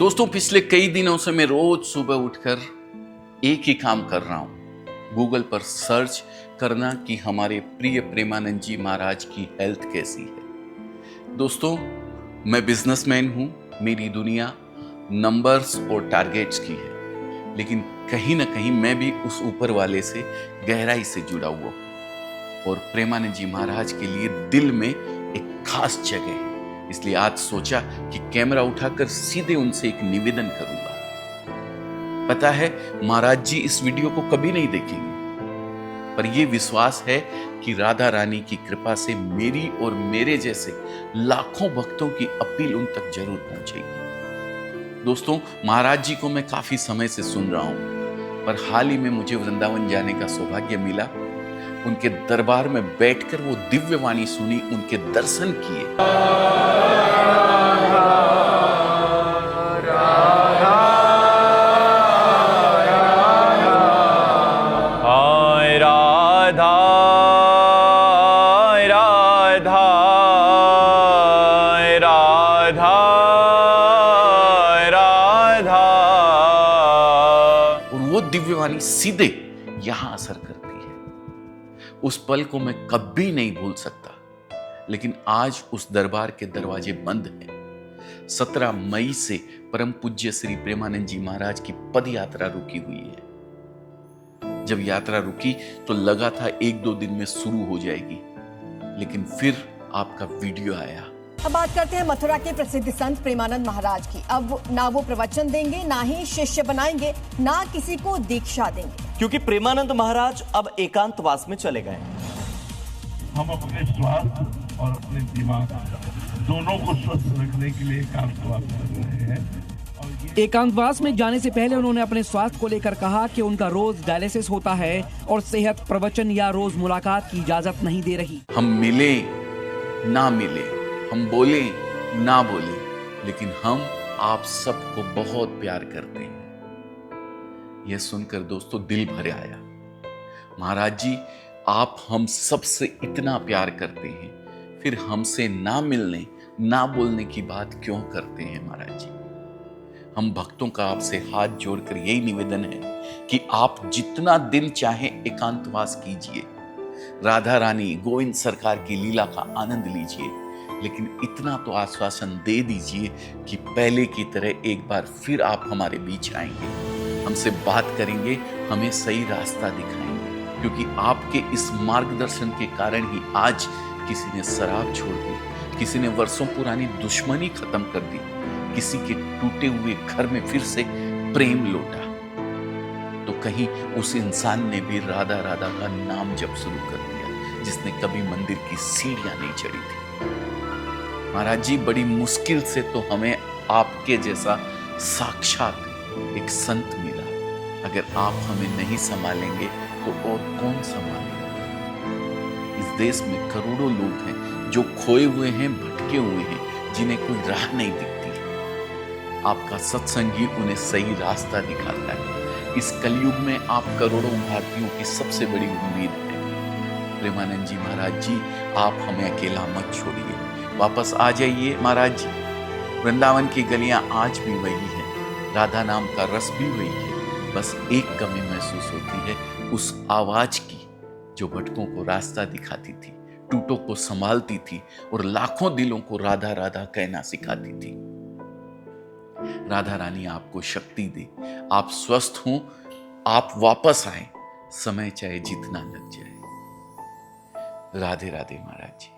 दोस्तों, पिछले कई दिनों से मैं रोज सुबह उठकर एक ही काम कर रहा हूं, गूगल पर सर्च करना कि हमारे प्रिय प्रेमानंद जी महाराज की हेल्थ कैसी है। दोस्तों, मैं बिजनेसमैन हूं, मेरी दुनिया नंबर्स और टारगेट्स की है, लेकिन कहीं ना कहीं मैं भी उस ऊपर वाले से गहराई से जुड़ा हुआ हूं और प्रेमानंद जी महाराज के लिए दिल में एक खास जगह है। इसलिए आज सोचा कि कैमरा उठाकर सीधे उनसे एक निवेदन करूंगा। पता है, महाराज जी इस वीडियो को कभी नहीं देखेंगे, पर यह विश्वास है कि राधा रानी की कृपा से मेरी और मेरे जैसे लाखों भक्तों की अपील उन तक जरूर पहुंचेगी। दोस्तों, महाराज जी को मैं काफी समय से सुन रहा हूं, पर हाल ही में मुझे वृंदावन जाने का सौभाग्य मिला। उनके दरबार में बैठकर वो दिव्य वाणी सुनी, उनके दर्शन किए। हाय राधा राधा राधा राधा। और वो दिव्य वाणी सीधे यहां असर करती है। उस पल को मैं कभी नहीं भूल सकता। लेकिन आज उस दरबार के दरवाजे बंद हैं। 17 मई से परम पूज्य श्री प्रेमानंद जी महाराज की पद यात्रा रुकी हुई है। जब यात्रा रुकी तो लगा था 1-2 दिन में शुरू हो जाएगी, लेकिन फिर आपका वीडियो आया। अब बात करते हैं मथुरा के प्रसिद्ध संत प्रेमानंद महाराज की। अब ना वो प्रवचन देंगे, ना ही शिष्य बनाएंगे, ना किसी को दीक्षा देंगे, क्योंकि प्रेमानंद महाराज अब एकांतवास में चले गए। हम अपने स्वास्थ्य और अपने दिमाग दोनों को स्वस्थ रखने के लिए एकांतवास कर रहे हैं। और एकांतवास में जाने से पहले उन्होंने अपने स्वास्थ्य को लेकर कहा कि उनका रोज डायलिसिस होता है और सेहत प्रवचन या रोज मुलाकात की इजाजत नहीं दे रही। हम मिले ना मिले, हम बोले ना बोले, लेकिन हम आप सबको बहुत प्यार करते हैं। यह सुनकर दोस्तों दिल भर आया। महाराज जी, आप हम सबसे इतना प्यार करते हैं, फिर हमसे ना मिलने ना बोलने की बात क्यों करते हैं? महाराज जी, हम भक्तों का आपसे हाथ जोड़कर यही निवेदन है कि आप जितना दिन चाहें एकांतवास कीजिए, राधा रानी गोविंद सरकार की लीला का आनंद लीजिए, लेकिन इतना तो आश्वासन दे दीजिए कि पहले की तरह एक बार फिर आप हमारे बीच आएंगे, हमसे बात करेंगे, हमें सही रास्ता दिखाएंगे। क्योंकि आपके इस मार्गदर्शन के कारण ही आज किसी ने शराब छोड़ दी, किसी ने वर्षों पुरानी दुश्मनी खत्म कर दी, किसी के टूटे हुए घर में फिर से प्रेम लौटा, तो कहीं उस इंसान ने भी राधा राधा का नाम जप शुरू कर दिया, जिसने कभी मंदिर की सीढ़ियां नहीं चढ़ी थी। महाराज जी, बड़ी मुश्किल से तो हमें आपके जैसा साक्षात एक संत मिला। अगर आप हमें नहीं संभालेंगे तो और कौन संभालेगा? इस देश में करोड़ों लोग हैं जो खोए हुए हैं, भटके हुए हैं, जिन्हें कोई राह नहीं दिखती है। आपका सत्संग ही उन्हें सही रास्ता दिखाता है। इस कलयुग में आप करोड़ों भारतीयों की सबसे बड़ी उम्मीद है। प्रेमानंद जी महाराज जी, आप हमें अकेला मत छोड़िए, वापस आ जाइए। महाराज जी, वृंदावन की गलियां आज भी वही है, राधा नाम का रस भी वही है। बस एक कमी महसूस होती है उस आवाज की जो भटकों को रास्ता दिखाती थी, टूटों को संभालती थी और लाखों दिलों को राधा राधा कहना सिखाती थी। राधा रानी आपको शक्ति दे, आप स्वस्थ हों, आप वापस आए, समय चाहे जितना लग जाए। राधे राधे महाराज जी।